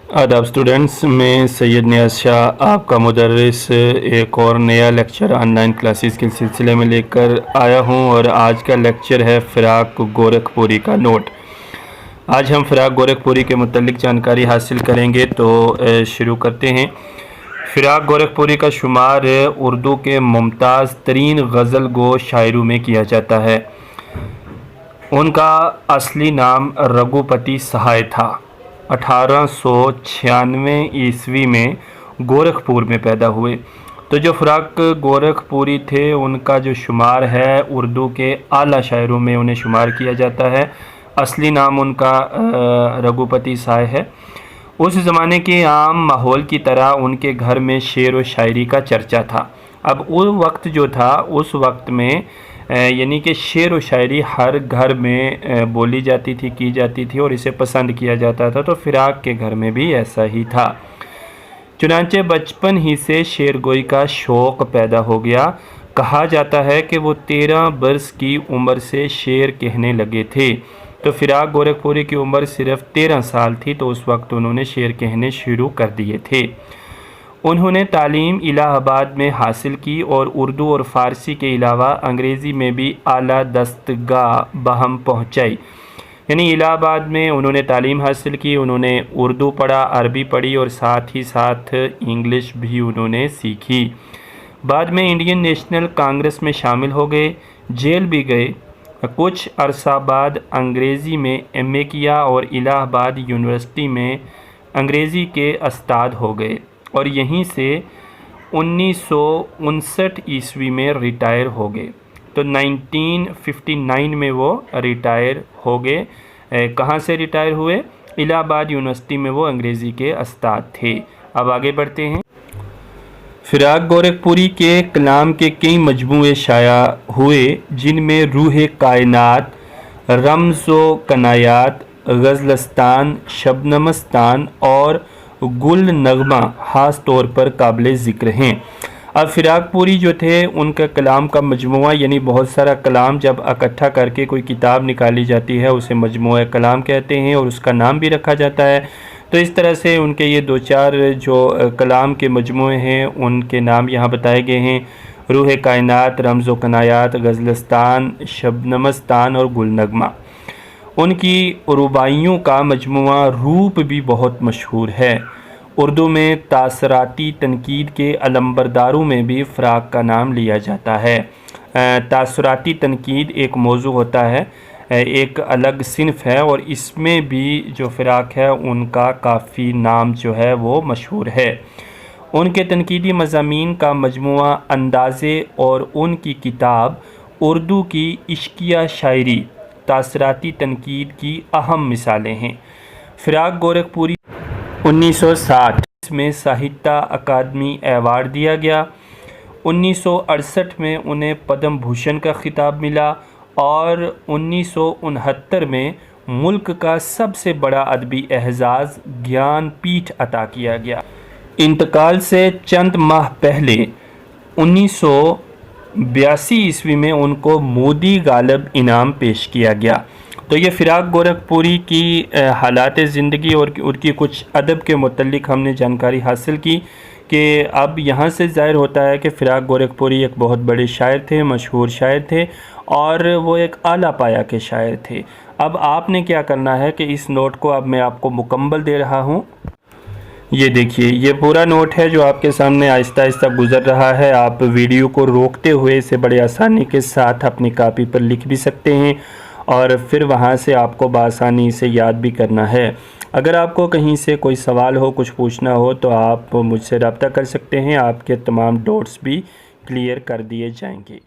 आदाब स्टूडेंट्स, मैं सैयद नियाज़ शाह आपका मुदर्रिस एक और नया लेक्चर ऑनलाइन क्लासेस के सिलसिले में लेकर आया हूं और आज का लेक्चर है फ़िराक गोरखपुरी का नोट। आज हम फ़िराक गोरखपुरी के मुतल्लिक जानकारी हासिल करेंगे, तो शुरू करते हैं। फ़िराक गोरखपुरी का शुमार उर्दू के मुमताज़ तरीन गज़ल गो शायरों में किया जाता है। उनका असली नाम रघुपति सहाय था। 1896 ईस्वी में गोरखपुर में पैदा हुए। तो जो फ़िराक गोरखपुरी थे उनका जो शुमार है उर्दू के आला शायरों में उन्हें शुमार किया जाता है। असली नाम उनका रघुपति सहाय है। उस ज़माने के आम माहौल की तरह उनके घर में शेर व शायरी का चर्चा था। अब वो वक्त जो था उस वक्त में यानी कि शेर व शायरी हर घर में बोली जाती थी, की जाती थी और इसे पसंद किया जाता था। तो फ़िराक के घर में भी ऐसा ही था। चुनांचे बचपन ही से शेर गोई का शौक़ पैदा हो गया। कहा जाता है कि वो 13 बरस की उम्र से शेर कहने लगे थे। तो फ़िराक गोरखपुरी की उम्र सिर्फ़ 13 साल थी, तो उस वक्त उन्होंने शेर कहने शुरू कर दिए थे। उन्होंने तालीम इलाहाबाद में हासिल की और उर्दू और फ़ारसी के अलावा अंग्रेज़ी में भी आला दस्तगाह बहम पहुँचाई। यानी इलाहाबाद में उन्होंने तालीम हासिल की, उन्होंने उर्दू पढ़ा, अरबी पढ़ी और साथ ही साथ इंग्लिश भी उन्होंने सीखी। बाद में इंडियन नेशनल कांग्रेस में शामिल हो गए, जेल भी गए। कुछ अरसा बाद अंग्रेज़ी में एमए किया और इलाहाबाद यूनिवर्सिटी में अंग्रेज़ी के उस्ताद हो गए और यहीं से 1959 ईस्वी में रिटायर हो गए। तो 1959 में वो रिटायर हो गए। कहाँ से रिटायर हुए? इलाहाबाद यूनिवर्सिटी में वो अंग्रेज़ी के उस्ताद थे। अब आगे बढ़ते हैं। फ़िराक गोरखपुरी के कलाम के कई मजमूए शाया हुए, जिनमें रूह कायनात, रम्ज़ो कनायात, गज़लस्तान, शबनमस्तान और गुल नगमा ख़ास तौर पर काबिल ज़िक्र हैं। अब फ़िराकपुरी जो थे उनका कलाम का मजमुआ, यानी बहुत सारा कलाम जब इकट्ठा करके कोई किताब निकाली जाती है उसे मजमुआ कलाम कहते हैं और उसका नाम भी रखा जाता है। तो इस तरह से उनके ये 2-4 जो कलाम के मजमुए हैं उनके नाम यहाँ बताए गए हैं। रूह कायनात, रम्ज़ो कनायात, गज़लस्तान, शबनमस्तान और गुलनगमा। उनकी रुबाइयों का मजमुआ रूप भी बहुत मशहूर है। उर्दू में तासराती तनकीद के अलंबरदारों में भी फ़िराक का नाम लिया जाता है। तासराती तनकीद एक मौजू होता है, एक अलग सिनफ है और इसमें भी जो फ़िराक है उनका काफ़ी नाम जो है वो मशहूर है। उनके तनकीदी मज़ामीन का मजमुआ अंदाज़े और उनकी किताब उर्दू की इश्किया शायरी तासराती तनकीद की अहम मिसालें हैं। फ़िराक गोरखपुरी 1960 में साहित्य अकादमी अवार्ड दिया गया। 1968 में उन्हें पद्म भूषण का खिताब मिला और 1969 में मुल्क का सबसे बड़ा अदबी एहजाज़ ज्ञानपीठ अता किया गया। इंतकाल से चंद माह पहले 1982 ईस्वी में उनको मोदी गालिब इनाम पेश किया गया। तो ये फ़िराक गोरखपुरी की हालात ज़िंदगी और उनकी कुछ अदब के मुतल्लिक हमने जानकारी हासिल की कि अब यहाँ से ज़ाहिर होता है कि फ़िराक गोरखपुरी एक बहुत बड़े शायर थे, मशहूर शायर थे और वो एक आला पाया के शायर थे। अब आपने क्या करना है कि इस नोट को अब मैं आपको मुकम्मल दे रहा हूँ। ये देखिए, ये पूरा नोट है जो आपके सामने आहिस्ता आहिस्ता गुज़र रहा है। आप वीडियो को रोकते हुए इसे बड़े आसानी के साथ अपनी कापी पर लिख भी सकते हैं और फिर वहाँ से आपको बआसानी से याद भी करना है। अगर आपको कहीं से कोई सवाल हो, कुछ पूछना हो तो आप मुझसे रब्ता कर सकते हैं। आपके तमाम डाउट्स भी क्लियर कर दिए जाएंगे।